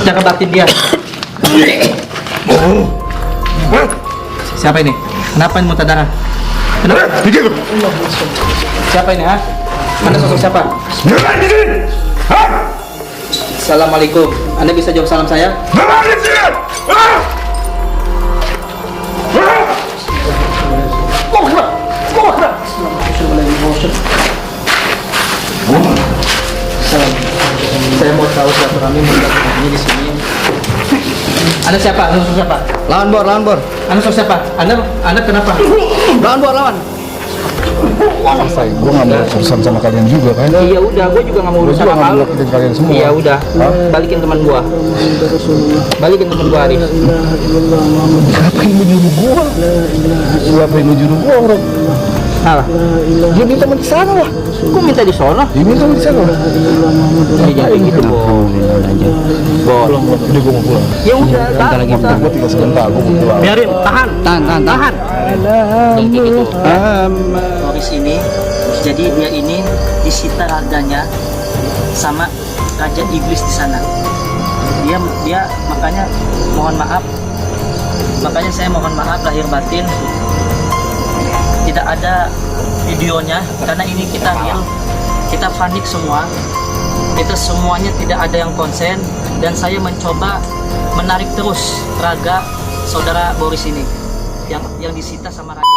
secara batin dia. Siapa ini? Kenapa ini muntah darah? Kenapa? Siapa ini, ha? Anda sosok siapa? Assalamualaikum. Anda bisa jawab salam saya? Salam. Saya mau tahu silaturahmi ini di sini. Anda siapa? Anda sosok siapa? Lawan Bor. Anda sosok siapa? Anda kenapa? Lawan Bor. Saya, gue nggak mau urusan sama kalian juga kan? Iya udah, gue juga nggak mau urusan sama lu. Kalian semua. Iya udah, balikin teman gua. Balikin teman gua Arif. Ngapain lu nyuruh gua? Ngapain lu nyuruh gua, orang? Salah. Dia minta di sana lah. Gua minta di sono. Dia minta di sana lah. Jangan gitu, Bo. Udah gua mau pulang. Ya udah, Bentar lagi, gua tinggal sebentar, gua mau pulang. Biarin, tahan. Jangan gitu. Boris ini, jadi dia ini disita raganya sama raja iblis di sana. Dia makanya mohon maaf. Makanya saya mohon maaf lahir batin. Tidak ada videonya karena ini kita real, kita panik semua. Itu semuanya tidak ada yang konsen dan saya mencoba menarik terus raga saudara Boris ini yang disita sama raja.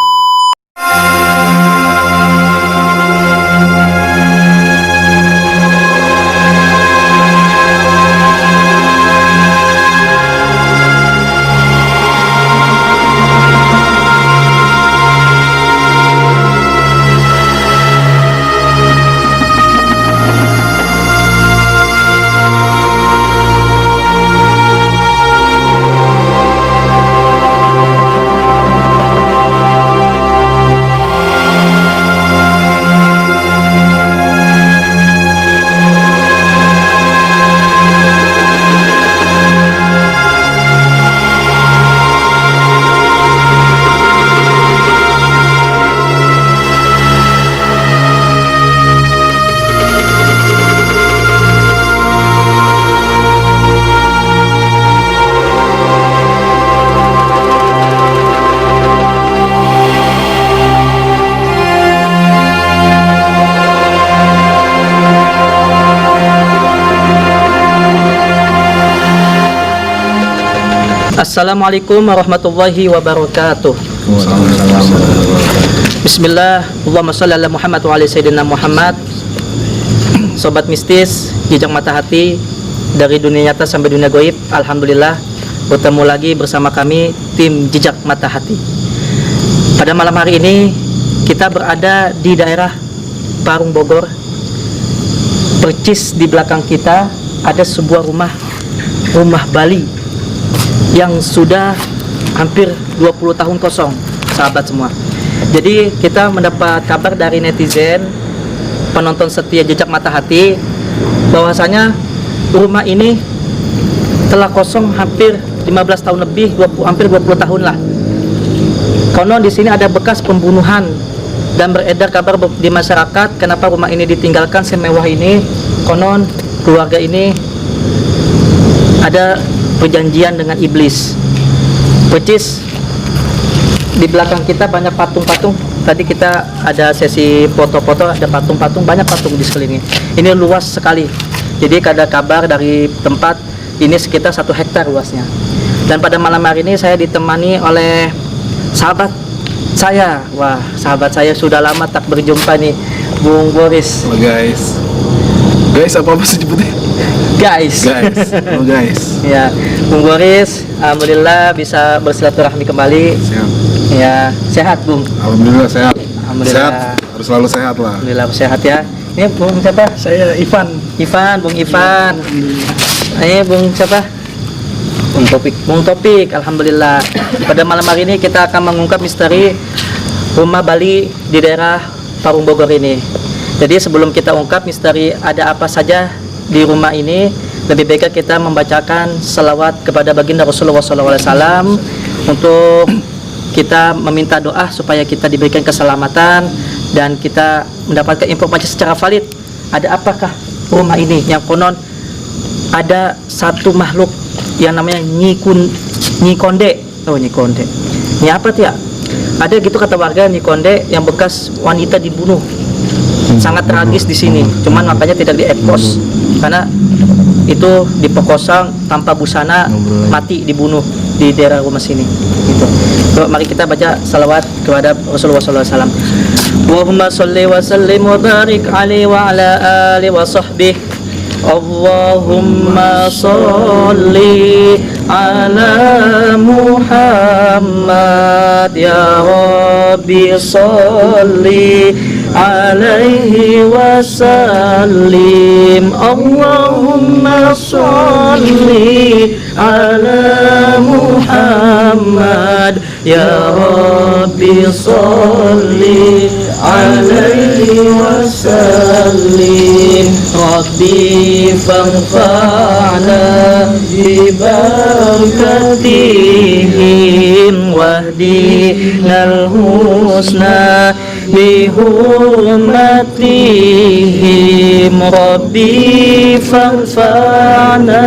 Assalamualaikum warahmatullahi wabarakatuh. Bismillah, Allahumma sholli ala Muhammad wa ala sayyidina Muhammad. Sobat mistis, jejak mata hati dari dunia nyata sampai dunia gaib. Alhamdulillah bertemu lagi bersama kami tim jejak mata hati. Pada malam hari ini kita berada di daerah Parung Bogor. Percis di belakang kita ada sebuah rumah Bali yang sudah hampir 20 tahun kosong, sahabat semua. Jadi kita mendapat kabar dari netizen, penonton setia jejak mata hati, bahwasanya rumah ini telah kosong hampir 15 tahun lebih, hampir 20 tahun lah. Konon di sini ada bekas pembunuhan dan beredar kabar di masyarakat kenapa rumah ini ditinggalkan semewah ini. Konon keluarga ini ada perjanjian dengan iblis. Percis di belakang kita banyak patung-patung. Tadi kita ada sesi foto-foto, ada patung-patung, banyak patung di sekelilingnya. Ini luas sekali. Jadi ada kabar dari tempat ini sekitar 1 hektar luasnya. Dan pada malam hari ini saya ditemani oleh sahabat saya. Wah, sahabat saya sudah lama tak berjumpa nih, Bung Boris. Halo guys. Guys, apa sih sebutnya? Guys. Oh guys. Ya, Bung Boris, alhamdulillah bisa bersilaturahmi kembali. Sehat. Ya, sehat Bung. Alhamdulillah sehat. Alhamdulillah. Sehat. Harus selalu sehat lah. Alhamdulillah sehat ya. Ini Bung siapa? Saya Ivan. Bung Ivan. Ini Bung siapa? Bung Topik. Alhamdulillah. Pada malam hari ini kita akan mengungkap misteri rumah Bali di daerah Parung Bogor ini. Jadi sebelum kita ungkap misteri ada apa saja di rumah ini, lebih baik kita membacakan selawat kepada baginda Rasulullah SAW untuk kita meminta doa supaya kita diberikan keselamatan dan kita mendapatkan informasi secara valid. Ada apakah rumah ini yang konon ada satu makhluk yang namanya Nyi Konde. Oh, Nyi Konde. Ini apa tuh ya? Ada gitu kata warga, Nyi Konde yang bekas wanita dibunuh. Sangat tragis di sini. Cuman makanya tidak diekspos karena itu diperkosa tanpa busana, mati dibunuh di daerah rumah sini. Gitu. So, mari kita baca salawat kepada Rasulullah SAW. Allahumma sholli wa sallim wa barik alaihi wa ala alihi wa sahbihi. Allahumma sholli ala Muhammad ya Rabbi sholli alaihi wasallim. Allahumma sholli ala Muhammad ya Rabbi sholli alaihi wasallim. Rabbi fanfa'na bi barakatihim wahdinal husna bi hurmatihim. Rabbi fanfa'na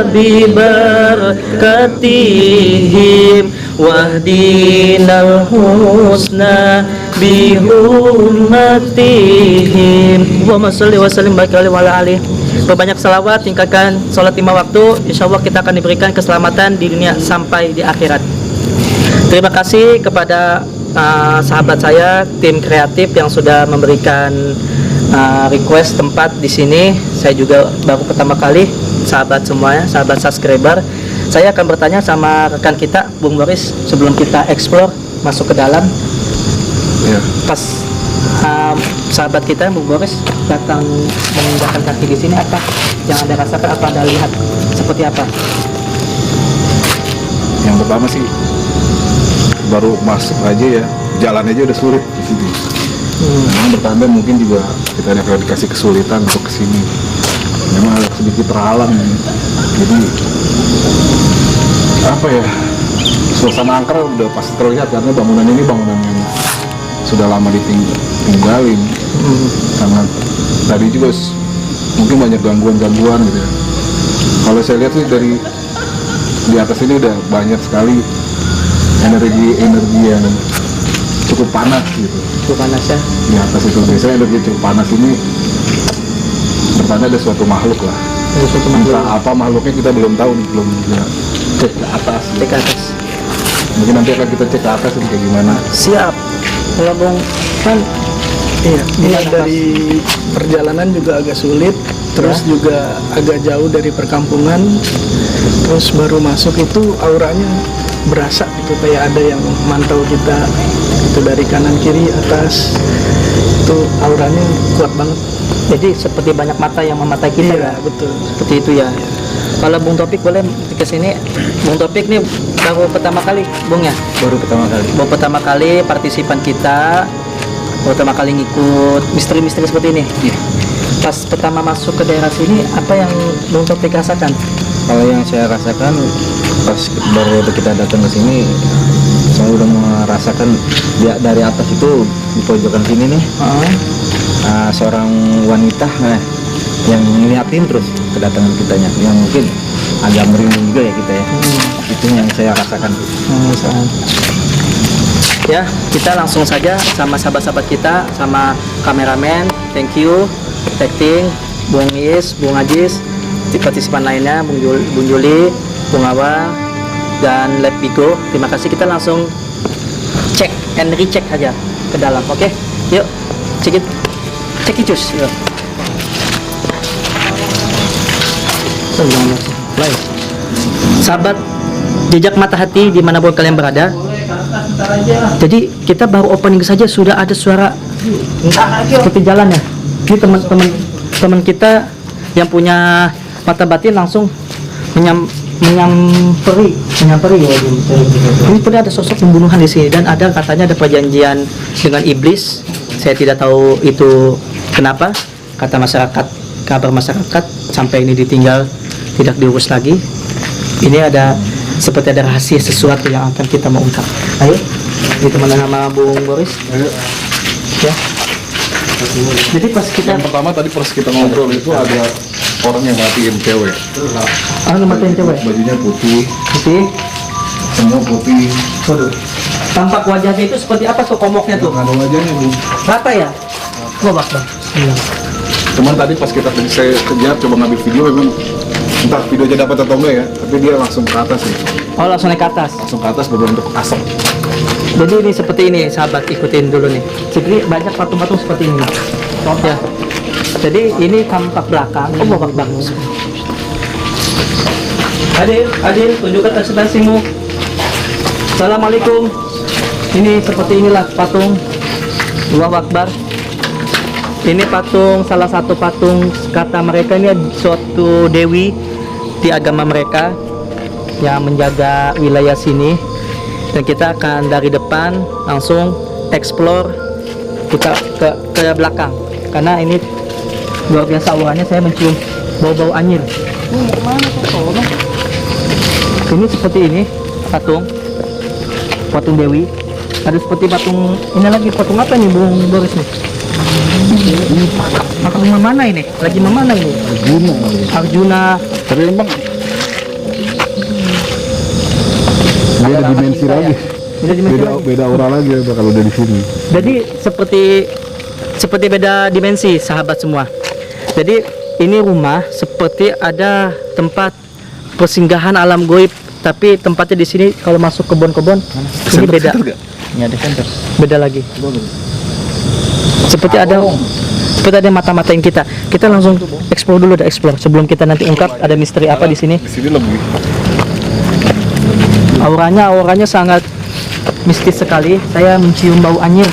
bi barakatihim wahdinal husna bi hurmatihim. Allahumma sholli wa sallim wa ala alihi. Berbanyak salawat, tingkatkan sholat 5 waktu. Insyaallah kita akan diberikan keselamatan di dunia sampai di akhirat. Terima kasih kepada sahabat saya, tim kreatif yang sudah memberikan request tempat di sini. Saya juga baru pertama kali, sahabat semuanya, sahabat subscriber. Saya akan bertanya sama rekan kita, Bung Boris, sebelum kita explore masuk ke dalam. Ya. Pas sahabat kita, Bung Boris, datang menginjakkan kaki di sini, apa yang Anda rasakan, apa Anda lihat, seperti apa? Yang pertama sih baru masuk aja ya, jalan aja udah sulit di sini. Memang bertanda mungkin juga kita ada dikasih kesulitan untuk kesini. Memang agak sedikit terhalang ya. Jadi apa ya, suasana angker udah pasti terlihat karena bangunan ini bangunan yang sudah lama ditinggalin. Karena tadi juga mungkin banyak gangguan-gangguan gitu ya. Kalau saya lihat sih dari di atas ini udah banyak sekali energi yang cukup panas gitu. Cukup panas ya? Di atas itu biasanya energi cukup panas ini bertanda ada suatu makhluk lah. Ada suatu makhluk. Entah apa makhluknya kita belum tahu nih, belum bisa cek ke atas. Cek ke atas. Mungkin nanti akan kita cek ke atas ini kayak gimana. Siap. Kalau Bung kan, Iya, Gimana, dari perjalanan juga agak sulit, terus juga agak jauh dari perkampungan, terus baru masuk itu auranya berasa gitu, kayak ada yang mantau kita itu dari kanan kiri atas, itu auranya kuat banget. jadi seperti banyak mata yang mematai kita Iya, ya? betul. Seperti itu ya. Kalau Bung Topik boleh ke sini. Bung Topik nih baru pertama kali, Bung ya? Baru pertama kali. Baru pertama kali partisipan kita, pertama kali ngikut misteri-misteri seperti ini. Iya. Pas pertama masuk ke daerah sini, apa yang Bung Topik rasakan? Kalau yang saya rasakan pas baru kita datang ke sini, saya udah merasakan dari atas itu di pojokan sini nih, seorang wanita yang ngeliatin terus kedatangan kitanya, yang mungkin agak merinding juga ya kita ya. Itu yang saya rasakan. Ya, kita langsung saja sama sahabat-sahabat kita, sama kameramen. Thank you, acting, Bung Is, Bung Ajis, partisipan lainnya, Bung Juli, Bung Awang, dan Let Bigo. Terima kasih. Kita langsung cek and recheck aja ke dalam. Oke, yuk, cek it cus. Yuk. Sahabat jejak mata hati dimanapun kalian berada. Jadi kita baru opening saja sudah ada suara seperti jalan ya. Ini teman kita yang punya mata batin langsung menyamperi ya. Ini pun ada sosok pembunuhan di sini dan ada katanya ada perjanjian dengan iblis. Saya tidak tahu itu kenapa. Kata masyarakat, kabar masyarakat sampai ini ditinggal tidak diurus lagi. Ini ada seperti ada rahasia sesuatu yang akan kita mau ungkap. Ayo, ditemenan sama Bung Boris. Ayo. Ya. Jadi pas kita Yang pertama tadi pas kita ngobrol itu ada orang yang matiin cewek. Ah, matiin cewek. Bajunya putih, Putih. semua putih. Waduh. Tampak wajahnya itu seperti apa tuh komoknya tuh? Nggak ada wajahnya bu. Rata ya? Coba bang. Cuman tadi pas saya kejar coba ngambil video memang entah videonya dapat atau enggak ya, tapi dia langsung ke atas nih. Oh, langsung naik ke atas. Langsung ke atas berbentuk asap. Jadi ini seperti ini, sahabat, ikutin dulu nih. Jadi banyak patung-patung seperti ini. Ya. Jadi ini tampak belakang. Oh, babak bagus. Hadir, tunjukkan presentasimu. Assalamualaikum. Ini seperti inilah patung. Allahu Akbar. Ini patung, salah satu patung, kata mereka ini suatu dewi di agama mereka yang menjaga wilayah sini. Dan kita akan dari depan langsung explore kita ke belakang karena ini luar biasa auranya. Saya mencium bau-bau anyir. Ini seperti ini patung dewi. Ada seperti patung ini lagi, patung apa nih Bung Boris nih? Patung mana ini? Lagi mana ini? Arjuna. Tapi emang beda dimensi lagi. Beda aura lagi ya kalau dari sini. Jadi seperti beda dimensi, sahabat semua. Jadi ini rumah seperti ada tempat persinggahan alam goib, tapi tempatnya di sini kalau masuk kebun-kebun ini beda. Ini ada center. Beda lagi. Seperti ada mata-matain kita. Kita langsung explore dulu, explore sebelum kita nanti ungkap ada misteri apa di sini. Di sini lebih. Auranya sangat mistis sekali. Saya mencium bau anyir.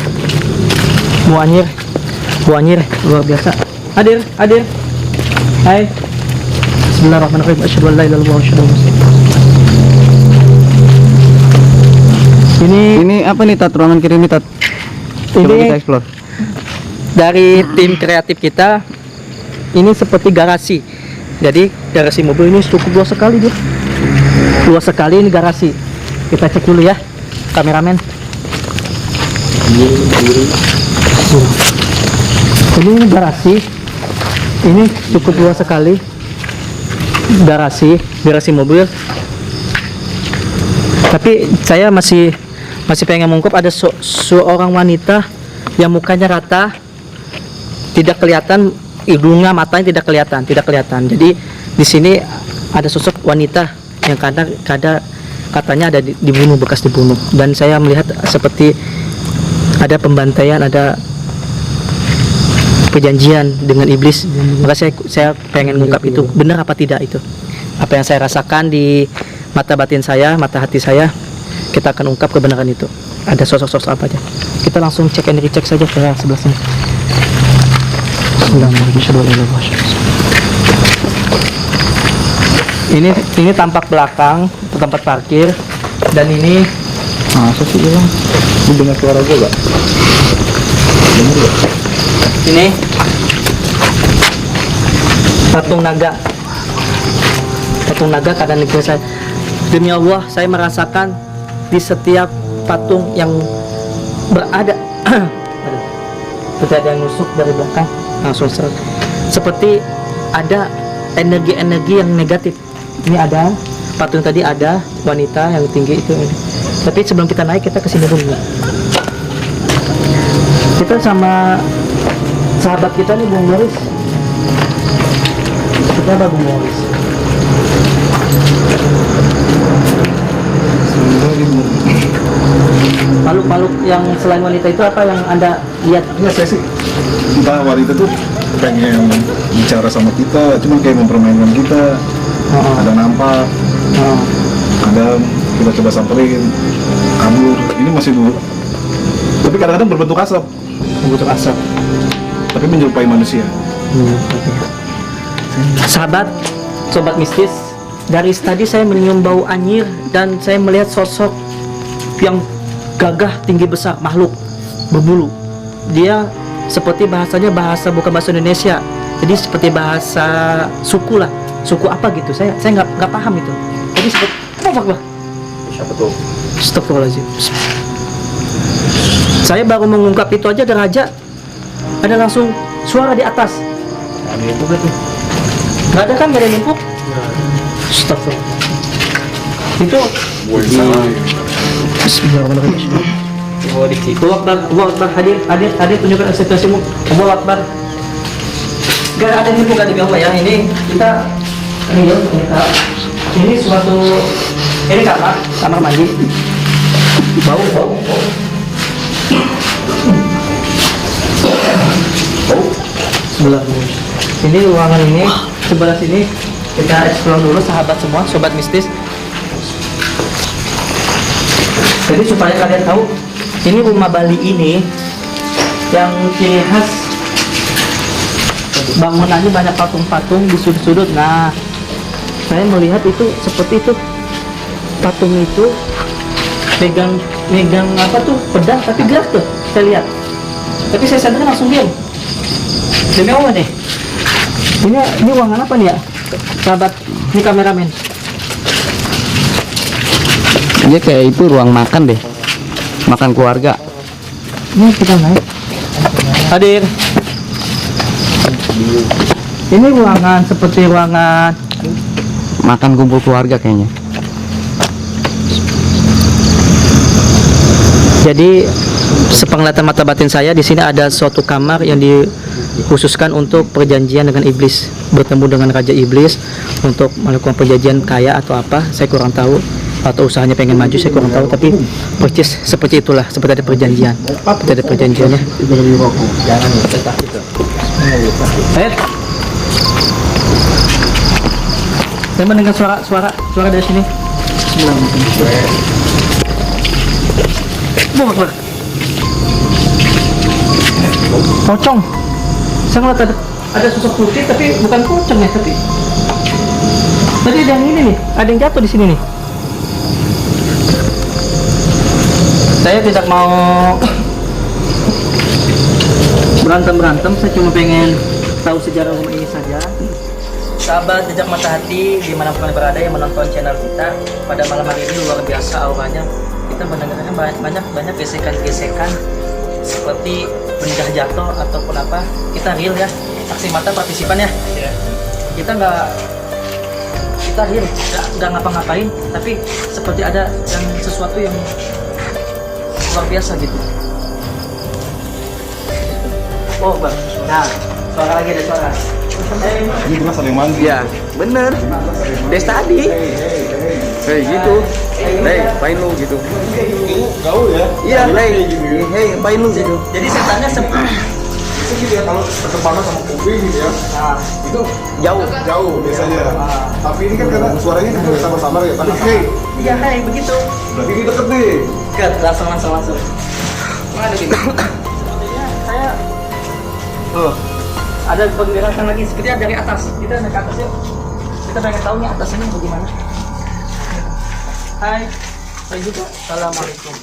Bau anyir luar biasa. Hadir. Hai. Bismillahirrahmanirrahim. Asyhadu an la ilaha illallah wa asyhadu anna Muhammadan. Ini apa nih Tat? Ruangan kirim nih Tat. Coba Ini kita explore. dari tim kreatif kita. Ini seperti garasi. Jadi garasi mobil ini cukup luas sekali dia. Luas sekali ini garasi. Kita cek dulu ya, kameramen. Ini garasi. Ini cukup luas sekali. Garasi mobil. Tapi saya masih pengen mengungkap ada seorang wanita yang mukanya rata, tidak kelihatan hidungnya, matanya tidak kelihatan. Jadi di sini ada sosok wanita yang katanya ada dibunuh, bekas dibunuh, dan saya melihat seperti ada pembantaian, ada perjanjian dengan iblis. Maka saya pengen mengungkap itu benar apa tidak, itu apa yang saya rasakan di mata batin saya, mata hati saya. Kita akan ungkap kebenaran itu. Ada sosok-sosok apa aja. Kita langsung cek and recheck saja ke sebelah sini. Ini tampak belakang tempat parkir, dan ini Masa sih hilang? Lu dengar suara gue gak? Dengar gak? ini patung naga karena negeri saya. Demi Allah, saya merasakan di setiap patung yang berada aduh, seperti ada yang nusuk dari belakang langsung seperti ada energi-energi yang negatif. Ini ada patung tadi, ada wanita yang tinggi itu. Tapi sebelum kita naik, kita kesini dulu. Kita sama sahabat kita nih, Bung Boris. Kita apa Bung Boris? Makhluk-makhluk yang selain wanita itu apa yang Anda lihat? Enggak, saya sih entah wanita tuh pengen bicara sama kita, cuma kayak mempermainkan kita. Ada nampak, ada kita coba samperin, kabur. Ini masih dulu. Tapi kadang-kadang berbentuk asap, tapi menyerupai manusia. Sahabat, sobat mistis, dari tadi saya mencium bau anyir dan saya melihat sosok yang gagah, tinggi besar, makhluk berbulu. Dia seperti bahasanya bukan bahasa Indonesia, jadi seperti bahasa suku lah. Suku apa gitu, saya nggak paham itu. Jadi seperti apa? Siapa tuh? Astagfirullahaladzim. Saya baru mengungkap itu aja, ada langsung suara di atas. Itu berarti. Nggak ada kan, nggak ada yang nimpuk? Astagfirullah. Itu Buat salah. Bismillahirrahmanirrahim. Allahu Akbar, Allahu Akbar, hadir tunjukkan ekspresimu. Allahu Akbar. Gak ada nipu, gak ada ya. Ini kita ini suatu ini kamar mandi. Bau. Sebelah ini ruangan ini, sebelah sini kita explore dulu sahabat semua, sobat mistis. Jadi supaya kalian tahu, ini rumah Bali ini yang ciri khas bangunannya banyak patung-patung di sudut-sudut. Nah, saya melihat itu seperti itu, patung itu megang apa tuh, pedang tapi gelap tuh, saya lihat. Tapi saya sadar langsung diam. Demi Allah nih. Ini ruangan apa nih ya, sahabat? Ini kameramen. Dia kayak itu ruang makan deh, makan keluarga. Ini kita naik. Hadir. Ini ruangan seperti ruangan Makan kumpul keluarga kayaknya. Jadi sepenglihatan mata batin saya, di sini ada suatu kamar yang dikhususkan untuk perjanjian dengan iblis, bertemu dengan raja iblis untuk melakukan perjanjian kaya atau apa, saya kurang tahu, atau usahanya pengen maju, saya kurang tahu, tapi persis seperti itulah, seperti ada perjanjian, seperti ada perjanjiannya. Saya mendengar suara dari sini. Pocong. Saya ngeliat ada sosok putih tapi bukan pocong ya, tapi tadi ada yang ini nih, ada yang jatuh di sini nih. Saya tidak mau berantem, saya cuma pengen tahu sejarah rumah ini saja. Sahabat Jejak Mata Hati dimanapun kalian berada yang menonton channel kita, pada malam hari ini luar biasa auranya. Kita mendengarkan banyak gesekan-gesekan seperti benda jatuh ataupun apa. Kita real ya, saksi mata partisipan ya. Kita real, nggak ngapa-ngapain, tapi seperti ada yang sesuatu yang luar biasa gitu. Oh bang, nah suara lagi, ada suara. Ini kita saling mandi. Ya, bener. Des tadi. Kayak gitu. Hey, pain lu gitu. Gaul ya? Iya, hey, pain lu gitu. Jadi setannya Itu gitu ya, kalau bertepatan sama kuping gitu ya. nah, Itu Jauh. biasanya. Tapi ini kan karena suaranya kan sama-sama ya. Tapi hey, iya hai begitu. berarti ini deket nih. Cut, langsung. Mana gitu? Sepertinya saya ada penggerakan lagi, sepertinya dari atas. Kita naik ke atas yuk. Kita pengen tahu nih atasnya bagaimana. Hai, saya juga. Assalamualaikum.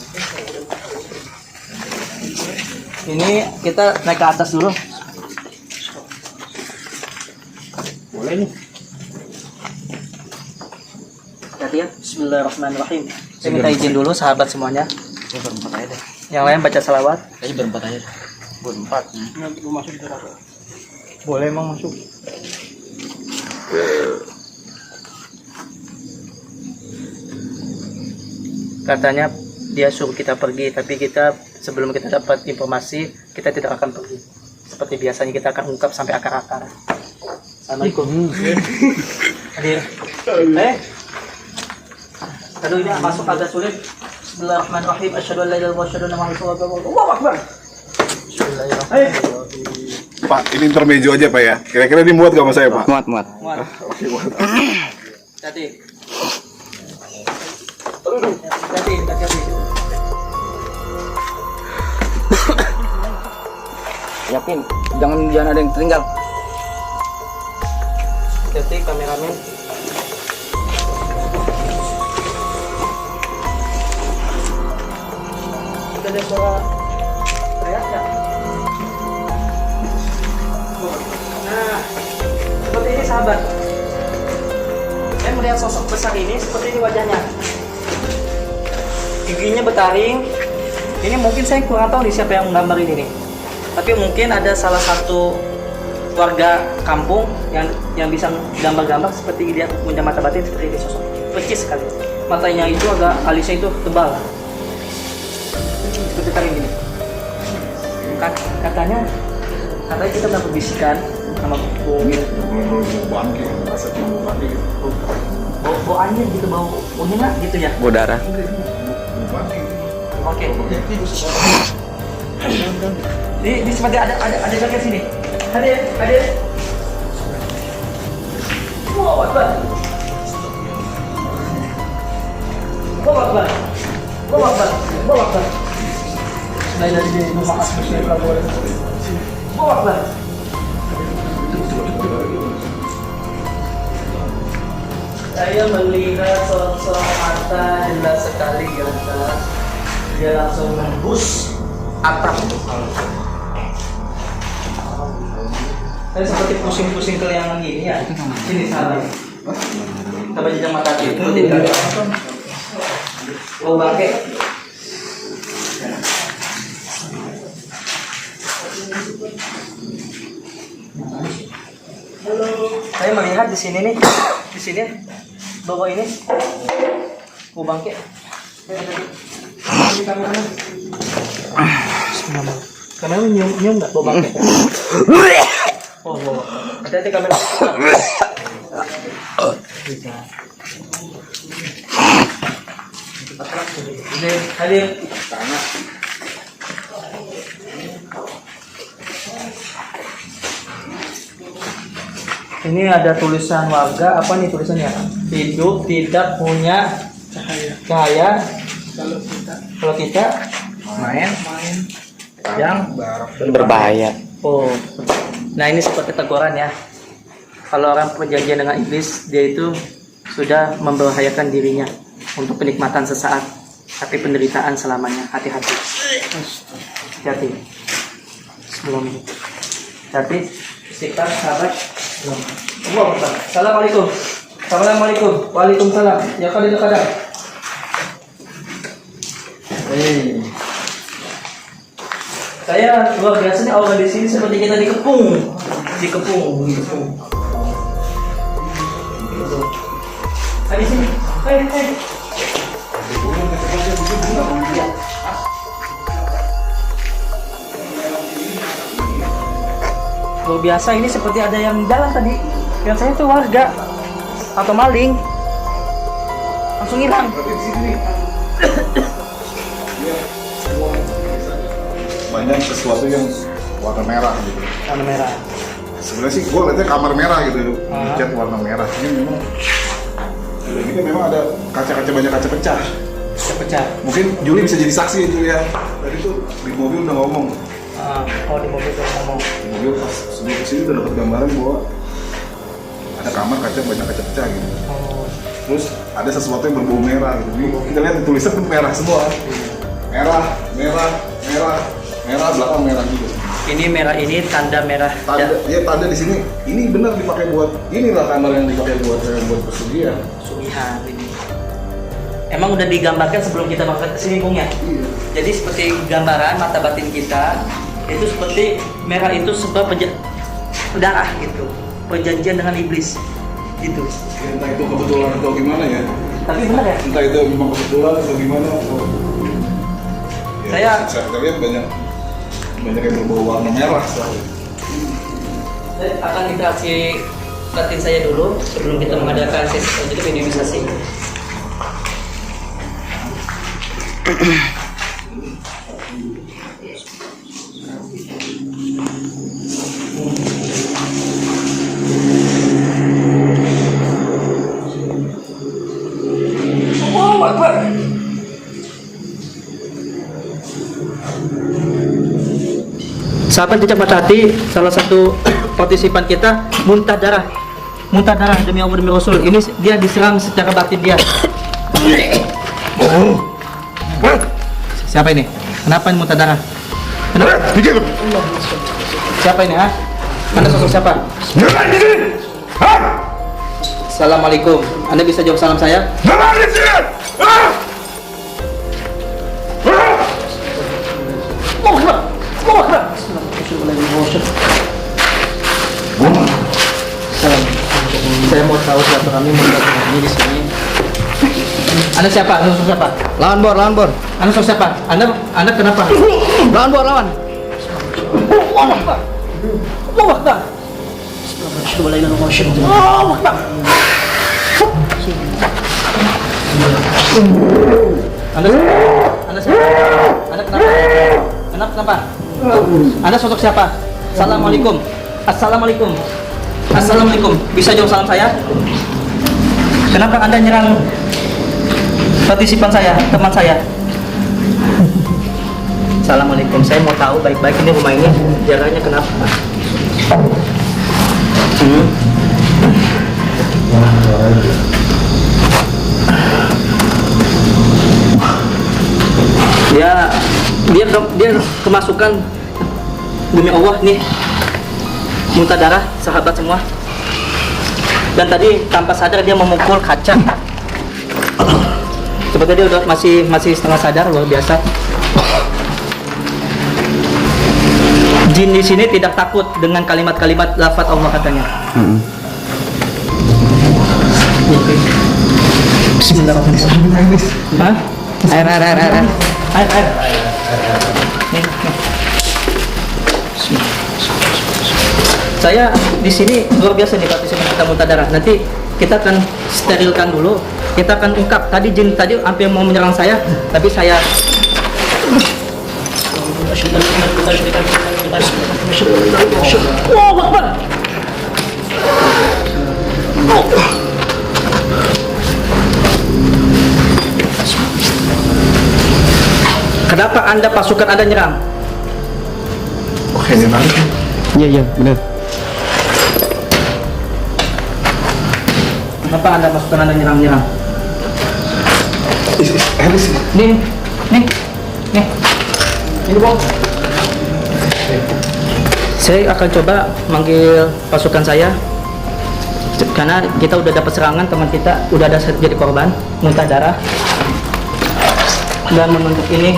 Ini kita naik ke atas dulu. Boleh nih. Lihat. Bismillahirrahmanirrahim. Saya minta izin dulu sahabat semuanya. Saya berempat aja deh. Yang lain baca salawat. Kayaknya berempat aja deh. Berempat. Boleh emang masuk. Katanya dia suruh kita pergi, tapi kita sebelum kita dapat informasi kita tidak akan pergi. Seperti biasanya kita akan ungkap sampai akar-akar. Assalamualaikum. Hadir. Aduh ini masuk agak sulit. Bismillahirrahmanirrahim. Asyhadu an la ilaha illallah wa asyhadu anna Muhammadan rasulullah. Allahu akbar. Bismillahirrahmanirrahim. Pak, ini intermezzo aja Pak ya. Kira-kira dimuat gak sama saya Pak? Muat. Muat. Oke, muat. Hati. Hati. Yakin, jangan ada yang tertinggal. Hati kameramen. Kita ada suara teriak ya. Nah, seperti ini sahabat. Saya melihat sosok besar ini, seperti ini wajahnya. Giginya bertaring. Ini mungkin saya kurang tahu nih siapa yang menggambar ini nih. Tapi mungkin ada salah satu warga kampung yang bisa gambar-gambar seperti dia punya mata batin seperti ini, sosok percis sekali. Matanya itu agak alisnya itu tebal. Seperti taring gini. Katanya kita pernah berbisikan sama Bung. Bau angin gitu, bau nyengat gitu ya. Bau darah. Oke. Ini seperti ada jaket sini. Hadir. Wow, Akbar. Dari rumah asli Prabowo. Wow, Akbar. Saya melihat sosok mata jelas sekali di atas. Dia langsung menembus atap. Saya seperti pusing-pusing keliangan gini ya. Sini salah. Coba jejak mata itu tidak. Oh bangke. Saya melihat di sini nih, di sini bawah ini. Oh bangke. Ini kamera. Karena nyium nggak Bau bangke. Oh, hati-hati kamera. Ini hadir. Ini ada tulisan warga, apa nih tulisannya? Hidup tidak punya cahaya. Kalau kita main yang Berbahaya. oh. Nah ini seperti teguran ya. Kalau orang perjanjian dengan iblis, dia itu sudah membahayakan dirinya untuk kenikmatan sesaat, tapi penderitaan selamanya. Hati-hati. Hati-hati. Sebelum itu. Hati. Istighfar, sahabat. Assalamualaikum. Assalamualaikum. Waalaikumsalam. Ya kadang. Saya luar biasa nih aura di sini seperti kita dikepung. Di sini. Hai. Luar biasa, ini seperti ada yang jalan tadi. Yang saya itu warga atau maling. Langsung hilang. Banyak sesuatu yang warna merah gitu. Warna merah. Sebenarnya sih gue lihatnya kamar merah gitu, cat warna merah. Ini memang ada kaca-kaca, banyak kaca pecah. Pecah. Mungkin Juli bisa jadi saksi itu ya. Tadi tuh di mobil udah ngomong. Oh di mobil tuh ngomong. Di mobil pas sebelum kesini udah dapat gambaran bahwa ada kamar kaca banyak kaca pecah gitu. Terus ada sesuatu yang berbau merah gitu. Ini kita lihat tulisan tuh merah semua. Merah, belakang merah juga. Ini merah, ini tanda merah. Tanda di sini. Ini benar dipakai buat inilah kamar yang dipakai buat pesugihan. Sugihan ini. Emang udah digambarkan sebelum kita masuk ke sini, Bung ya? Iya. Jadi seperti gambaran mata batin kita itu seperti merah itu sebab darah gitu. Perjanjian dengan iblis gitu. Entah itu kebetulan atau gimana ya. Tapi benar ya? Entah itu memang kebetulan atau gimana. Saya lihat banyak yang berbau warna merah selalu. Saya akan interaksi batin saya dulu sebelum kita mengadakan sesi selanjutnya mediumisasi. Oh, Akbar. Sahabat jejak mata hati, salah satu partisipan kita muntah darah demi Allah demi Rasul. Ini dia diserang secara batin dia. Siapa ini? Kenapa ini muntah darah? Kenapa? Siapa ini, ha? Anda sosok siapa? Assalamualaikum. Anda bisa jawab salam saya? Saya mau tahu silaturahmi ini di sini. Anda siapa? Anda sosok siapa? Lawan bor. Anda sosok siapa? Anda kenapa? Lawan bor, lawan. Allahu Akbar. Allahu Akbar. Anda siapa? Anda kenapa? Kenapa? Anda sosok siapa? Assalamualaikum. Assalamualaikum. Assalamualaikum. Bisa jawab salam saya? Kenapa Anda nyerang partisipan saya, teman saya? Assalamualaikum. Saya mau tahu baik-baik ini rumah ini jaraknya kenapa? Dia kemasukan demi Allah nih, muntah darah sahabat semua. Dan tadi tanpa sadar dia memukul kaca. Seperti dia udah masih setengah sadar, luar biasa. Jin di sini tidak takut dengan kalimat-kalimat lafaz Allah katanya. Bismillahirrahmanirrahim. Hah? Air. Nih. Saya di sini luar biasa nih partisipan kita muntah darah. Nanti kita akan sterilkan dulu. Kita akan ungkap. Tadi jin tadi hampir mau menyerang saya, tapi saya Allahu Akbar. Kenapa Anda pasukan Anda nyerang? Oke, ini balik. Iya, benar. Kenapa Anda pasukan Anda nyerang? Elis. Nih. Ini bang. Saya akan coba manggil pasukan saya karena kita udah dapat serangan, teman kita udah ada jadi korban muntah darah dan menunjuk ini.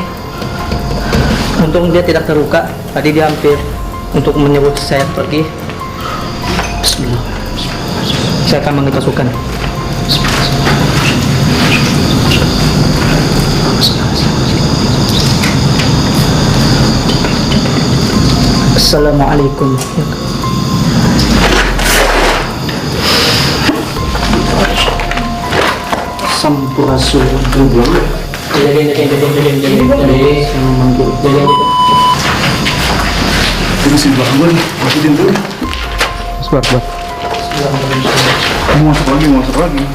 Untung dia tidak terluka. Tadi dia hampir untuk menyebut saya pergi. Bismillah. Saya akan manggil pasukan. Assalamualaikum. Sampurasun. Jadi. Ini sih bangun, masukin dulu. Sebat. Mau masuk lagi.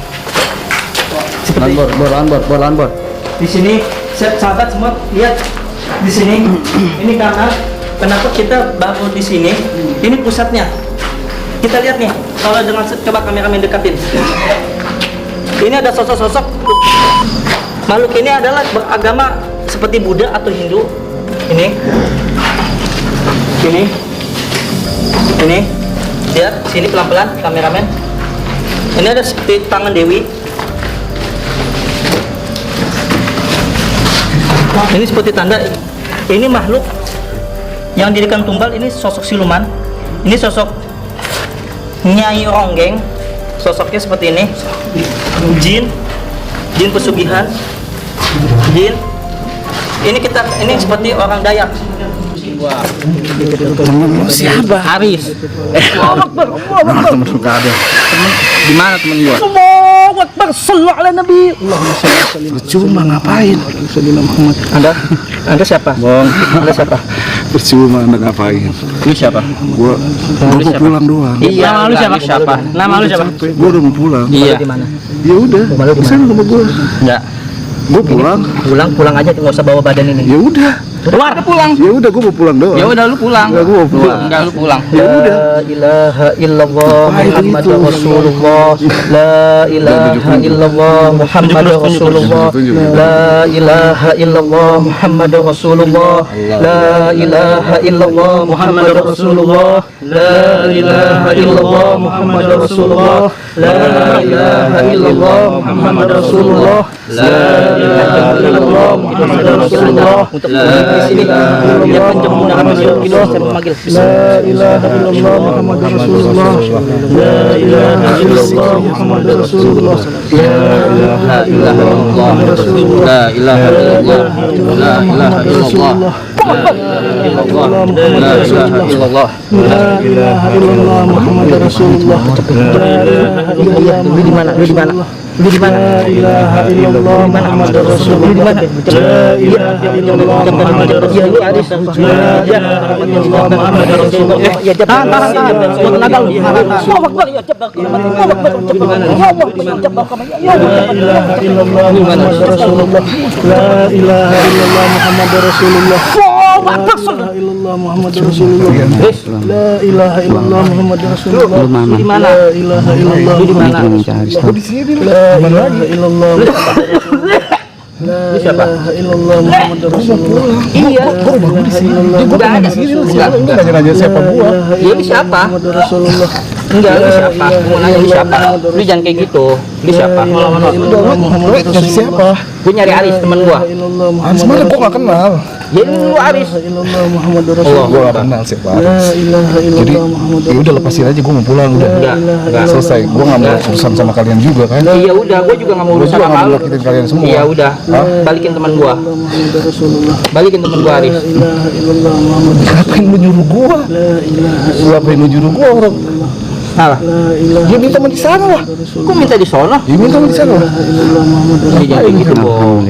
Lawan bor. Di sini sahabat semua lihat di sini. Ini karena kenapa kita baru di sini? Ini pusatnya. Kita lihat nih. Kalau dengan coba kameramen dekatin. Ini ada sosok-sosok makhluk ini adalah beragama seperti Buddha atau Hindu. Ini. Lihat sini pelan-pelan kameramen. Ini ada seperti tangan Dewi. Ini seperti tanda. Ini makhluk yang dirikan tumbal. Ini sosok siluman. Ini sosok Nyai Ronggeng. Sosoknya seperti ini. Jin pesugihan. Jin. Ini seperti orang Dayak. Siapa? Haris. Temen suka ada. Di mana temen gua? Allahu Akbar, sallallahu ala nabi. Percuma ngapain? Anda siapa? Bong. Anda siapa? Percuma Anda ngapain? Lu siapa? Gua mau pulang doang. Iya, nama lu siapa? Nama lu siapa? Gua udah mau pulang. Iya. Di mana? Ya udah. Pesan sama gua. Enggak. Gua pulang. Pulang aja, nggak usah bawa badan ini. Ya udah. Keluar, pulang. Ya udah, gua mau pulang doang. Ya udah lu pulang. Ya gua mau pulang. Enggak, lu pulang. Ya udah. La ilaha illallah Muhammadur Rasulullah. La ilaha illallah Muhammadur Rasulullah. La ilaha illallah Muhammadur Rasulullah. La ilaha illallah Muhammadur Rasulullah. La ilaha illallah Muhammadur Rasulullah. La ilaha illallah Muhammadur Rasulullah. La ilaha illallah Muhammadur Rasulullah. Untuk di sini. Biarkan jam Bunda Ratu Kidul saya memanggil. La ilaha illallah Muhammadur Rasulullah. La ilaha illallah Muhammadur Rasulullah. La ilaha illallah Muhammadur Rasulullah. La ilaha illallah. La ilaha illallah. La ilaha illallah. La ilaha illallah Muhammadur Rasulullah. Lu di mana? Lu di mana? Lu di mana? La ilaha illallah Muhammadur Rasulullah. Lu di mana? La ilaha illallah Muhammadur Ya lu Rasulullah. Aris. La ilaha illallah Muhammadur Rasulullah. Ya tahan. Tenaga lu. Allahu Akbar ya jabbar. Allahu Akbar jabbar. Ya Allah jabbar kami. Ya Allah. La ilaha illallah Muhammadur Rasulullah. La ilaha illallah Muhammadur Rasulullah. La ilaha illallah Muhammadur Rasulullah. La ilaha illallah Muhammadur Rasulullah. Lu di mana? La ilaha illallah. Lu di mana? Di sini. La ilaha illallah. La ilaha illallah Muhammadur Rasulullah. Iya. La ilaha illallah. Udah ada sini lu nanya siapa gua. Ya lu siapa? Muhammadur Rasulullah. Enggak, lu siapa? Mau nanya lu siapa? Lu jangan kayak gitu. Lu siapa? Siapa? Gue nyari Aris temen gua. Sebenarnya gua gak kenal. Ya lu Aris. Illallah Muhammadur Rasulullah. Gua gak kenal siapa. La ilaha Jadi illallah Muhammadur ya udah lepasin aja, gua mau pulang udah. Enggak. Selesai. Gua gak mau urusan sama kalian juga kan. Iya udah, gua juga nggak mau Gua urusan juga sama gak mau lu. nyakitin kalian semua. Iya udah. Balikin teman gua. Muhammadur Rasulullah. Balikin teman gua Aris. La ilaha illallah Muhammadur Ngapain lu nyuruh gua? La ilaha Ngapain lu nyuruh gua orang? Salah. la ilaha Dia minta di sana lah. Gua minta di sono. Dia minta di sana lah. illallah Muhammadur Ya jangan kayak gitu, Bong.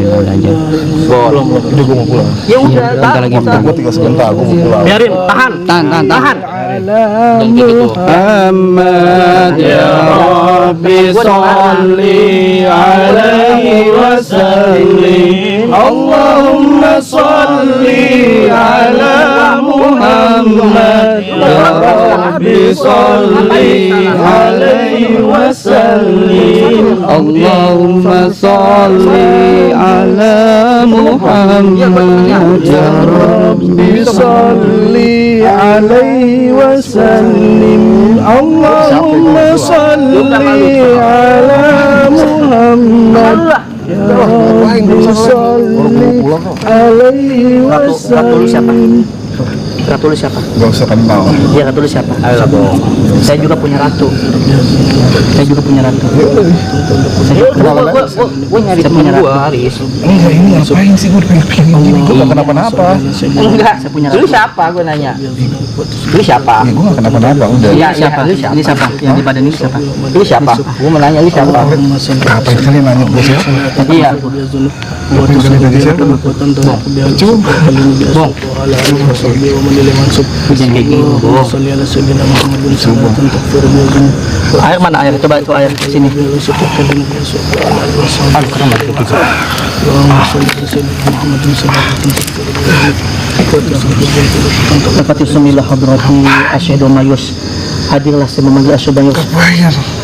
Bong. Udah gua mau pulang. Ya udah, Gua tinggal sebentar, gua mau pulang. biarin, tahan. Tahan. Jangan kayak gitu. Muhammad ya Rabbi salli alaihi wa sallim. Allahumma salli ala Muhammad ya Rabbi salli alaihi wa sallim. Allahumma salli ala Muhammad ya Rabbi salli alaihi wa sallim. Allahumma salli ala Muhammad ya Rabbi salli alaihi wa sallim. Ratu lu siapa? Gak usah kenal. Iya, ratu lu siapa? Ayolah, Bong. Saya juga punya ratu. Saya juga punya ratu. Gua nyari temen gua, Aris. Enggak, ini ngapain sih gua pengen gini? Gua gak kenapa-napa. Enggak, saya punya ratu. Lu siapa? Gua nanya. Lu siapa? Ya gua gak kenapa-napa udah. Iya, siapa? Lu siapa? Ini siapa? Yang di badan ini siapa? Lu siapa? Gua mau nanya lu siapa? Ngapain kalian nanya gua siapa? Iya. Ngapain kalian nanya siapa? Bong. Jangan kayak gitu, Bong. Air mana air? Coba itu air sini. Dapat bismillah hadrati asyhadu mayus. Hadirlah saya memanggil asyhadu mayus.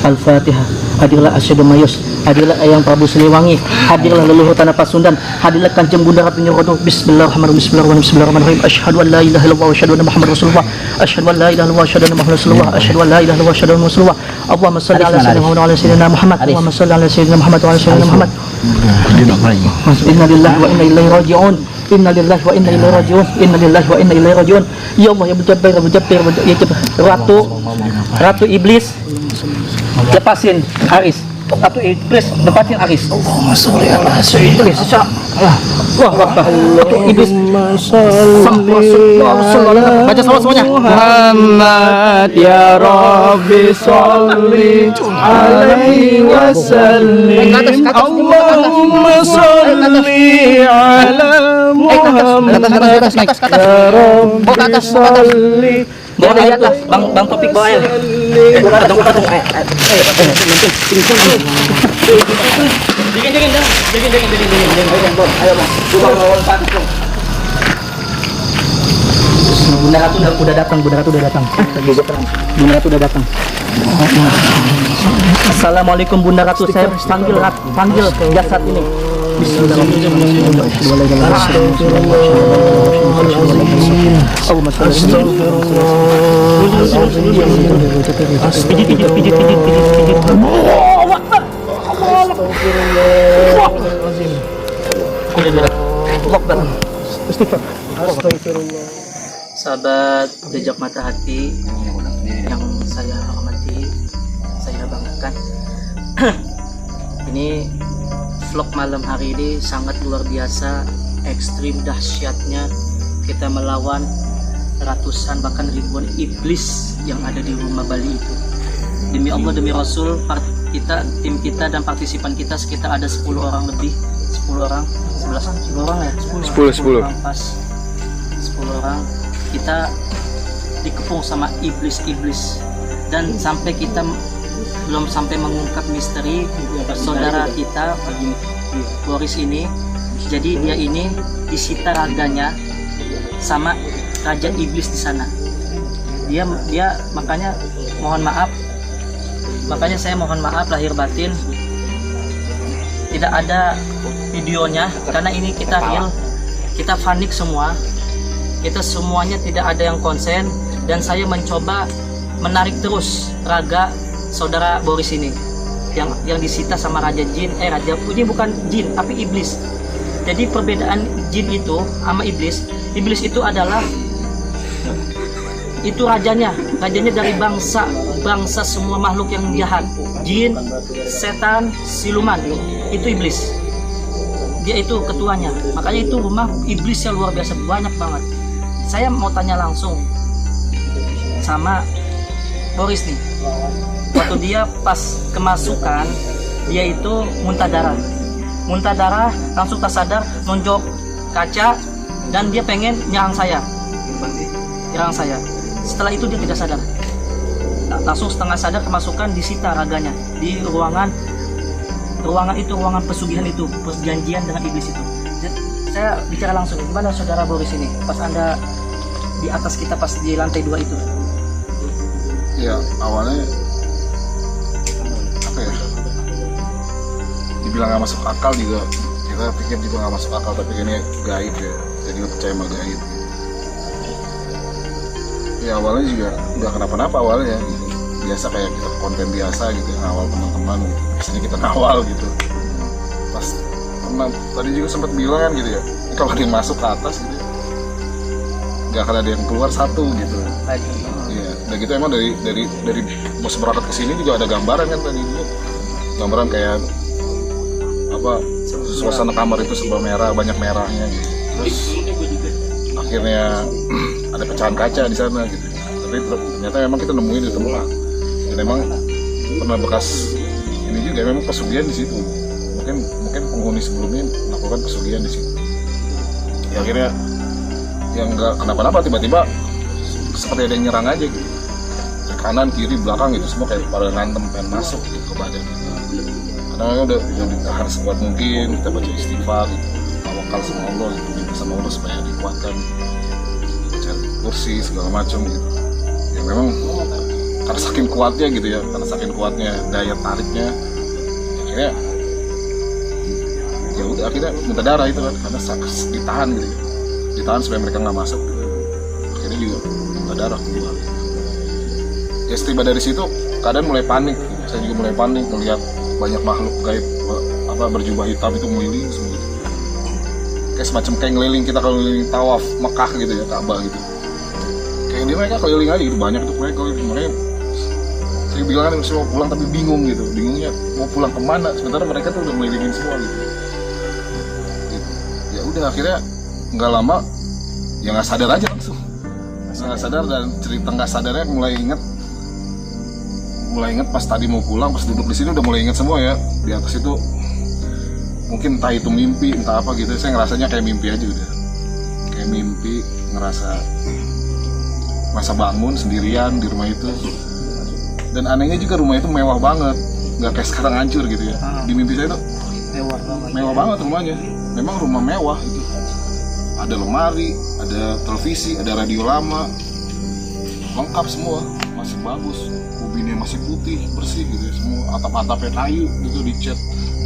Al-Fatihah. Hadirlah asyhadu mayus. Hadirlah Eyang Prabu Siliwangi. Hadirlah leluhur tanah Pasundan. Hadirlah Kanjeng Bunda Ratu Nyorodo. Bismillahirrahmanirrahim. Asyhadu an la ilaha illallah wa asyhadu anna Muhammadar Rasulullah. Asyhadu an la ilaha illallah wa asyhadu anna Muhammadar Rasulullah. Asyhadu an la ilaha illallah wa asyhadu anna Rasulullah. Allahumma shalli ala sayyidina Muhammad wa ala sayyidina Muhammad. Allahumma shalli ala sayyidina Muhammad wa ala sayyidina Muhammad. Inna lillahi wa inna ilaihi raji'un. Inna lillahi wa inna ilaihi raji'un. Inna lillahi wa inna ilaihi raji'un. Ya Allah ya Mujabbir ya Mujabbir ya Jabbar. Ratu Iblis lepasin Aris. Ratu Iblis lepasin Aris. Allahumma sholli ala sayyidina Wah, Ratu Iblis. Baca salat semuanya. Muhammad ya Rabbi sholli alaihi wa sallim. Allahumma sholli ala Muhammad ya Rabbi sholli. Bawa di atas, bang Topik bawa air. Patung air. Dingin. Ayo bang, coba lawan patung. Bunda Ratu udah datang. Bunda Ratu udah datang. Assalamualaikum Bunda Ratu, saya panggil jasad ini. Istighfar. Astagfirullah. Sahabat Jejak Mata Hati yang saya hormati, saya banggakan. Ini vlog malam hari ini sangat luar biasa, ekstrim dahsyatnya kita melawan ratusan bahkan ribuan iblis yang ada di rumah Bali itu. Demi Allah, demi Rasul, tim kita dan partisipan kita sekitar ada 10 orang lebih, 10 orang, 10 orang ya? 10 orang pas, 10 orang. Kita dikepung sama iblis-iblis, dan sampai kita belum sampai mengungkap misteri saudara kita Boris ini. Jadi dia ini disita raganya sama raja iblis di sana. Dia makanya saya mohon maaf lahir batin tidak ada videonya, karena ini kita real, kita panik semua. Kita semuanya tidak ada yang konsen, dan saya mencoba menarik terus raga saudara Boris ini yang disita sama raja jin, raja ini bukan jin tapi iblis. Jadi perbedaan jin itu sama iblis itu adalah itu rajanya dari bangsa semua makhluk yang jahat, jin, setan, siluman, itu iblis. Dia itu ketuanya, makanya itu rumah iblis yang luar biasa, banyak banget. Saya mau tanya langsung sama Boris nih, waktu dia pas kemasukan dia itu muntah darah, langsung tak sadar nonjok kaca, dan dia pengen nyerang saya. Setelah itu dia tidak sadar, langsung setengah sadar kemasukan, disita raganya di ruangan itu, ruangan pesugihan itu, perjanjian dengan iblis itu. Saya bicara langsung, gimana saudara Boris ini pas Anda di atas kita pas di lantai 2 itu? Ya awalnya apa ya, dibilang nggak masuk akal juga, kita pikir juga nggak masuk akal, tapi ini gaib ya, jadi percaya sama gaib. Ya awalnya juga nggak kenapa-napa awalnya, biasa kayak kita konten biasa gitu, ngawal teman-teman gitu. Biasanya kita ngawal gitu. Pas tadi juga sempat bilang kan gitu ya, kalau ada yang masuk ke atas gitu nggak akan ada yang keluar satu gitu. Iya, udah gitu emang dari bos berangkat ke sini juga ada gambaran kan tadi juga, gambaran kayak apa, suasana kamar itu serba merah, banyak merahnya gitu. Terus akhirnya ada pecahan kaca di sana gitu. Tapi ternyata memang kita nemuin di tempat, dan emang pernah bekas ini juga, memang pesugihan di situ. Mungkin penghuni sebelumnya melakukan pesugihan di situ. Ya akhirnya yang nggak kenapa-napa, tiba-tiba seperti ada yang nyerang aja gitu, dari kanan kiri belakang gitu, semua kayak pada ngantem pengen masuk gitu ke badan gitu. Karena udah ditahan sekuat mungkin, kita baca istighfar gitu, tawakal sama Allah gitu, minta sama Allah supaya dikuatkan, baca kursi segala macam gitu. Ya memang karena saking kuatnya gitu ya, karena saking kuatnya daya tariknya, akhirnya ya udah akhirnya minta darah itu kan, karena ditahan gitu ya, ditahan supaya mereka nggak masuk gitu. Akhirnya juga minta darah keluar. Ya setiba dari situ keadaan mulai panik gitu. Saya juga mulai panik melihat banyak makhluk gaib berjubah hitam itu meliling semua gitu. Kayak semacam kayak ngeliling kita kalau ngeliling tawaf Mekah gitu ya, Ka'bah gitu. Kayak dia mereka keliling aja gitu, banyak tuh mereka keliling. Makanya saya bilang kan saya mau pulang tapi bingung gitu, bingungnya mau pulang kemana, sementara mereka tuh udah melilingin semua gitu. Ya udah akhirnya nggak lama ya nggak sadar aja langsung, nggak sadar, dan cerita nggak sadarnya mulai inget pas tadi mau pulang, pas duduk di sini udah mulai inget semua ya. Di atas itu mungkin entah itu mimpi entah apa gitu, saya ngerasanya kayak mimpi aja udah, kayak mimpi, ngerasa masa bangun sendirian di rumah itu. Dan anehnya juga rumah itu mewah banget, nggak kayak sekarang hancur gitu ya. Di mimpi saya tuh mewah banget rumahnya, memang rumah mewah gitu. Ada lemari, ada televisi, ada radio lama, lengkap semua, masih bagus, ubinnya masih putih bersih gitu ya, semua atap-atapnya kayu gitu, dicat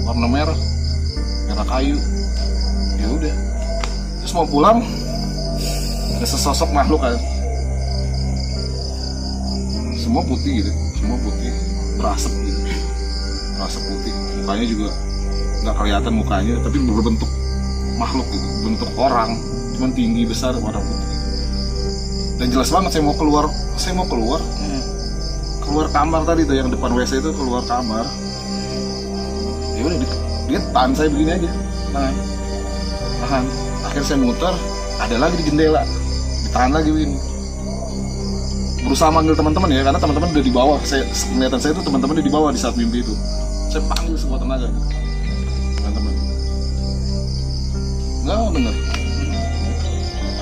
warna merah kayu. Ya udah, terus mau pulang ada sesosok makhluk kan, semua putih gitu, semua putih, berasap gitu, berasap putih, mukanya juga nggak kelihatan mukanya, tapi berbentuk makhluk gitu, bentuk orang, cuman tinggi besar warna putih. Dan jelas banget saya mau keluar keluar kamar tadi tuh yang depan WC itu, keluar kamar. Ya udah dia tahan saya begini aja, tahan. Akhirnya saya muter, ada lagi di jendela, ditahan lagi begini. Berusaha manggil teman-teman ya, karena teman-teman udah di bawah. Kelihatan saya itu teman-teman udah di bawah di saat mimpi itu. Saya panggil semua tenaga, teman-teman. Nggak bener.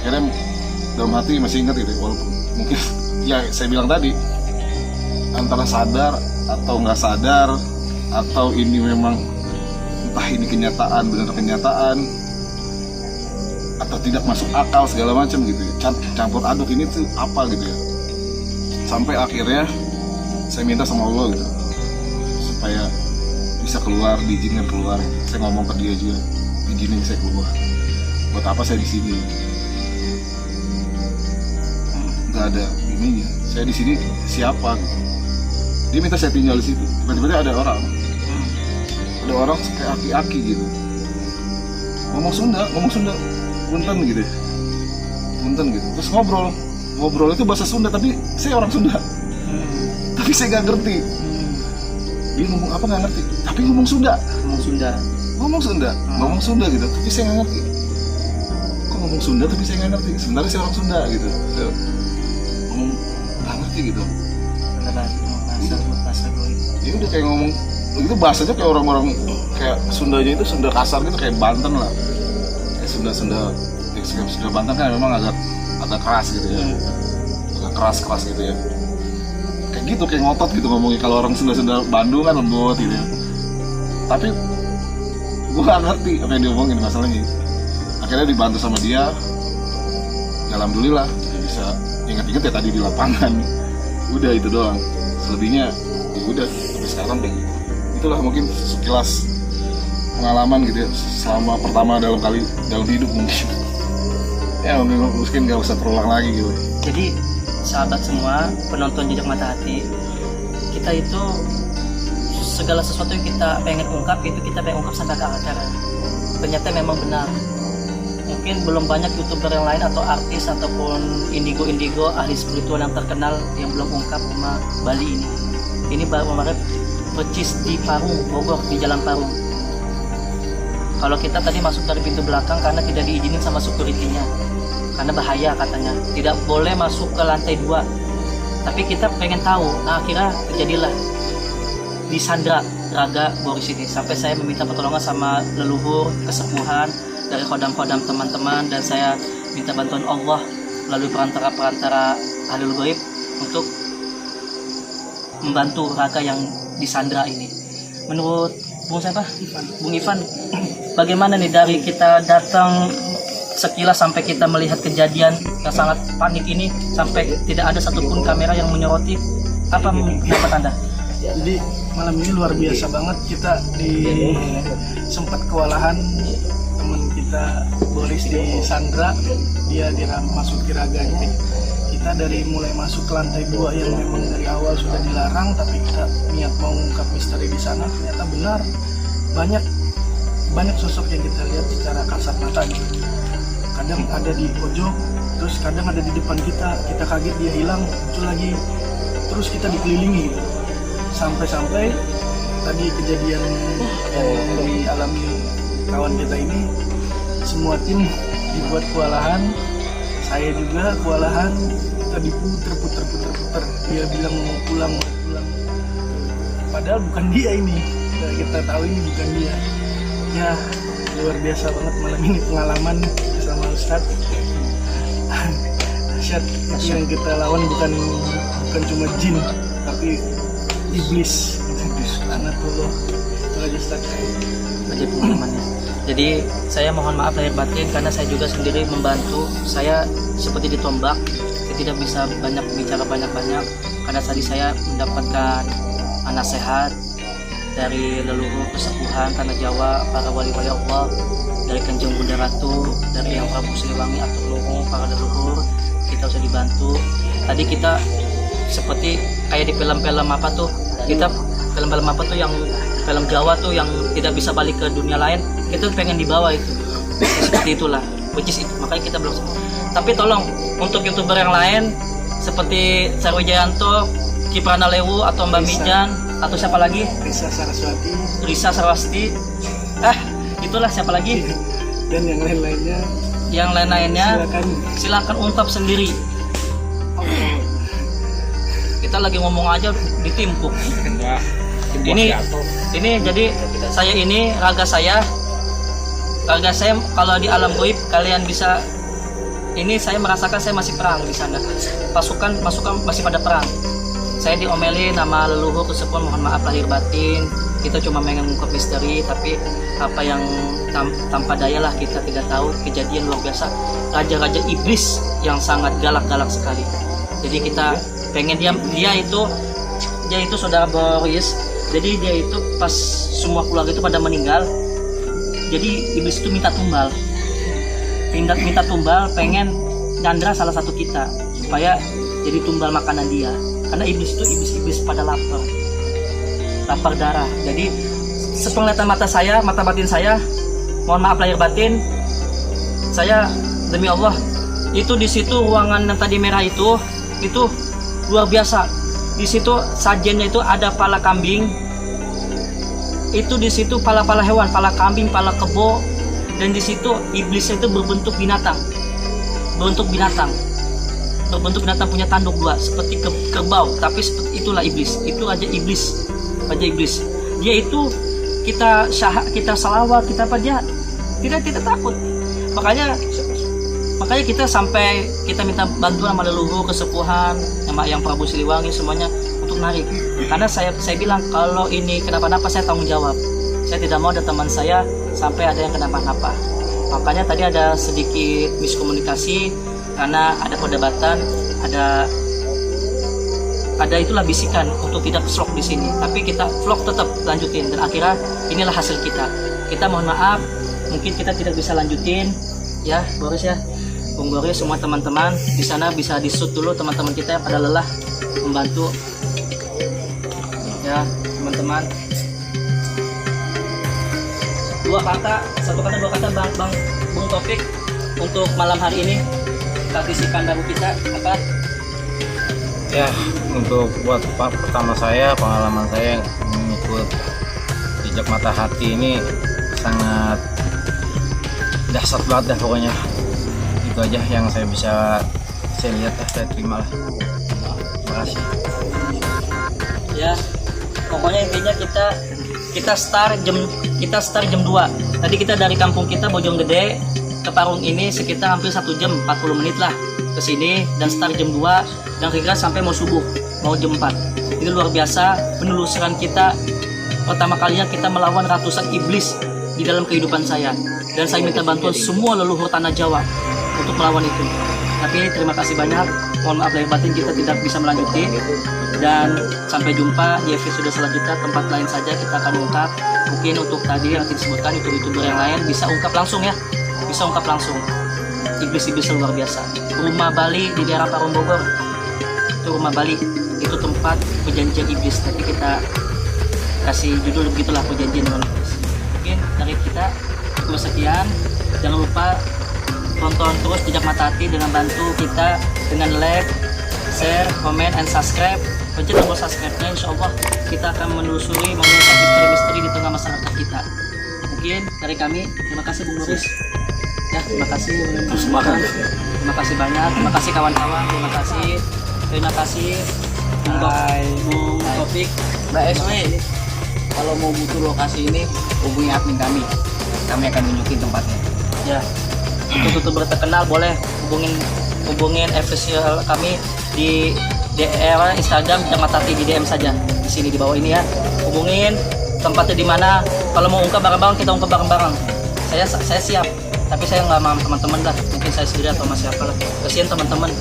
Akhirnya dalam hati masih ingat gitu, walaupun mungkin ya saya bilang tadi, antara sadar atau nggak sadar, atau ini memang entah ini kenyataan, benar kenyataan, atau tidak masuk akal segala macam gitu ya. Campur aduk ini tuh apa gitu ya. Sampai akhirnya saya minta sama Allah gitu, supaya bisa keluar, diizinkan keluar. Saya ngomong ke dia juga, izinin saya keluar. Buat apa saya di sini? Nggak ada ininya. Saya di sini siapa? Gitu. Dia minta saya tinggal di situ. Tiba-tiba ada orang kayak aki-aki gitu. Ngomong Sunda, punten gitu. Terus ngobrol itu bahasa Sunda, tapi saya orang Sunda. Tapi saya nggak ngerti. Dia ngomong apa nggak ngerti. Tapi ngomong Sunda gitu. Tapi saya nggak ngerti. Kok ngomong Sunda tapi saya nggak ngerti. Sebenarnya saya orang Sunda gitu. Saya ngomong nggak ngerti gitu. Bahasa goib. Ya udah kayak ngomong itu bahasanya kayak orang-orang kayak Sundanya itu Sunda kasar gitu, kayak Banten lah. Kayak Sunda Banten kan memang agak keras gitu ya. Agak keras gitu ya. Kayak gitu, kayak ngotot gitu ngomongnya. Kalau orang Sunda Bandung kan lembut gitu ya. Tapi gue gak ngerti apa yang diomongin masalahnya. Akhirnya dibantu sama dia. Ya alhamdulillah dia bisa ingat-ingat ya tadi di lapangan. Udah itu doang. Selebihnya ya udah sampai sekarang deh. Itulah mungkin sekilas pengalaman gitu ya, selama pertama dalam hidup mungkin. Ya mungkin gak usah terulang lagi gitu. Jadi sahabat semua, penonton Jejak Mata Hati, kita itu segala sesuatu yang kita pengen ungkap itu kita pengen ungkap sampai ke akar. Ternyata memang benar. Mungkin belum banyak youtuber yang lain atau artis ataupun indigo ahli spiritual yang terkenal yang belum ungkap rumah Bali ini. Ini baru kemarin percis di Parung, Bogor, di Jalan Parung. Kalau kita tadi masuk dari pintu belakang karena tidak diizinin sama security-nya, karena bahaya katanya, tidak boleh masuk ke lantai 2. Tapi kita pengen tahu. Nah akhirnya terjadilah di Sandra Raga Boris ini, sampai saya meminta pertolongan sama leluhur kesepuhan dari khodam-khodam teman-teman, dan saya minta bantuan Allah melalui perantara ahlul ghaib untuk membantu Raga yang di Sandra ini. Menurut Bung Ivan, bagaimana nih dari kita datang sekilas sampai kita melihat kejadian yang sangat panik ini, sampai tidak ada satupun kamera yang menyoroti, apa pendapat Anda? Jadi malam ini luar biasa banget, kita sempat kewalahan. Teman kita Boris di Sandra, dia masuki raganya. Kita dari mulai masuk ke lantai 2 yang memang dari awal sudah dilarang, tapi kita niat mau mengungkap misteri di sana. Ternyata benar, banyak sosok yang kita lihat secara kasat mata gitu. Kadang ada di pojok, terus kadang ada di depan kita kaget dia hilang, muncul lagi, terus kita dikelilingi gitu. Sampai tadi kejadian yang dialami kawan kita ini, semua tim dibuat kewalahan, saya juga kewalahan, kita diputer. Dia bilang mau pulang. Padahal bukan dia ini, kita tahu ini bukan dia. Ya luar biasa banget malam ini pengalaman bersama Ustadz. Dahsyat, itu yang kita lawan bukan cuma jin, tapi iblis. Lanatullah. Itu aja Ustadz. Menjadi pengalamannya. Jadi saya mohon maaf lahir batin karena saya juga sendiri membantu. Saya seperti ditombak, saya tidak bisa banyak bicara banyak-banyak karena tadi saya mendapatkan nasihat dari leluhur kesepuhan tanah Jawa, para wali-wali Allah, dari Kanjeng Bunda Ratu, dari Yang Prabu Siliwangi atau Luhung, para leluhur. Kita bisa dibantu. Tadi kita seperti kayak di film-film apa tuh, kita film-film apa tuh yang film Jawa tuh yang tidak bisa balik ke dunia lain, kita pengen dibawa itu. Seperti itulah, which is itu. Makanya kita belum. Tapi tolong untuk YouTuber yang lain seperti Sarwijayanto, Kiprana Lewu atau Mbak Mijan atau siapa lagi? Risa Sarwasti. Itulah siapa lagi? Dan yang lain-lainnya. Yang lain-lainnya silakan ungkap sendiri. Kita lagi ngomong aja ditimpuk. Ini jadi raga saya kalau di alam goib kalian bisa. Ini saya merasakan saya masih perang di sana. Pasukan masih pada perang. Saya diomelin nama leluhur tersebut, mohon maaf lahir batin. Kita cuma mengungkap misteri, tapi apa yang tanpa daya lah, kita tidak tahu kejadian luar biasa. Raja-raja iblis yang sangat galak-galak sekali. Jadi kita pengen dia itu saudara Boris. Jadi dia itu pas semua keluarga itu pada meninggal, jadi iblis itu minta tumbal, pengen nyandra salah satu kita supaya jadi tumbal makanan dia. Karena iblis itu iblis pada lapar darah. Jadi sepenglihatan mata batin saya, mohon maaf lahir batin, saya demi Allah itu di situ ruangan yang tadi merah itu luar biasa. Di situ sajennya itu ada pala kambing, itu di situ pala hewan, pala kambing, pala kebo, dan di situ iblisnya itu berbentuk binatang punya tanduk dua seperti kerbau, tapi seperti itulah iblis. Itu raja iblis. Dia itu kita salawat, kita apa, dia tidak takut. Makanya kita sampai kita minta bantuan sama leluhur, kesepuhan, sama yang Prabu Siliwangi semuanya untuk narik. Karena saya bilang kalau ini kenapa-napa saya tanggung jawab. Saya tidak mau ada teman saya sampai ada yang kenapa-napa. Makanya tadi ada sedikit miskomunikasi karena ada perdebatan, ada itulah bisikan untuk tidak vlog di sini. Tapi kita vlog tetap lanjutin dan akhirnya inilah hasil kita. Kita mohon maaf, mungkin kita tidak bisa lanjutin ya, Boris ya. Bung Boris, semua teman-teman di sana bisa di-shoot dulu teman-teman kita yang pada lelah membantu. Ya, teman-teman. Satu kata dua kata Bung Taufik untuk malam hari ini. Bisikan baru kita apa? Ya, untuk buat pertama saya, pengalaman saya mengikut jejak mata hati ini sangat dahsyat banget dah pokoknya. Itu aja yang saya lihat, saya terima lah. Terima kasih. Ya, pokoknya intinya kita start jam 2. Tadi kita dari kampung kita Bojonggede ke Parung ini sekitar hampir 1 jam 40 menit lah ke sini, dan start jam 2 dan kira-kira sampai mau subuh, mau jam 4. Ini luar biasa penelusuran kita. Pertama kalinya kita melawan ratusan iblis di dalam kehidupan saya, dan saya minta bantuan semua leluhur tanah Jawa untuk melawan itu. Tapi terima kasih banyak, mohon maaf lahir batin kita tidak bisa melanjutin, dan sampai jumpa di episode selanjutnya. Tempat lain saja kita akan ungkap. Mungkin untuk tadi yang disebutkan youtuber yang lain bisa ungkap langsung ya, bisa ungkap langsung iblis-iblis luar biasa. Rumah Bali di daerah Parung Bogor, itu rumah Bali, itu tempat perjanjian iblis. Tapi kita kasih judul begitulah, perjanjian dengan iblis. Mungkin dari kita cukup sekian. Jangan lupa tonton terus Jejak Mata Hati dengan bantu kita dengan like, share, comment, and subscribe. Pencet tombol subscribe-nya, insya Allah kita akan menelusuri mengungkap misteri-misteri di tengah masyarakat kita. Mungkin dari kami, terima kasih Bung Boris. Ya, terima kasih. Terima kasih banyak. Terima kasih kawan-kawan. Terima kasih. Bung Taufik. Mbak Esme, kalau mau butuh lokasi ini hubungi admin kami akan tunjukin tempatnya. Ya, untuk youtuber terkenal boleh hubungin official kami di DM Instagram Jejak Mata Hati, di DM saja di sini di bawah ini ya. Hubungin tempatnya di mana. Kalau mau ungkap bareng-bareng, kita ungkap bareng-bareng. Saya siap, tapi saya nggak mau teman-teman lah. Mungkin saya sendiri atau mas siapa lah. Kasihan teman-teman,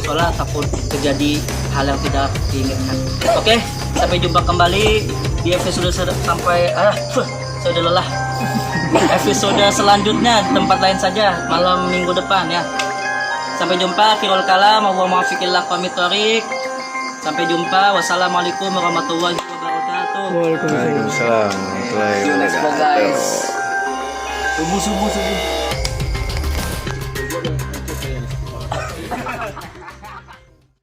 soalnya takut terjadi hal yang tidak diinginkan. Oke, sampai jumpa kembali di episode saya udah lelah. Episode selanjutnya tempat lain saja, malam minggu depan ya. Sampai jumpa. Kirul kalam wa muwaffiqillah pamit tarik. Sampai jumpa. Wassalamualaikum warahmatullahi wabarakatuh. Waalaikumsalam warahmatullahi See you next vlog guys. Subuh.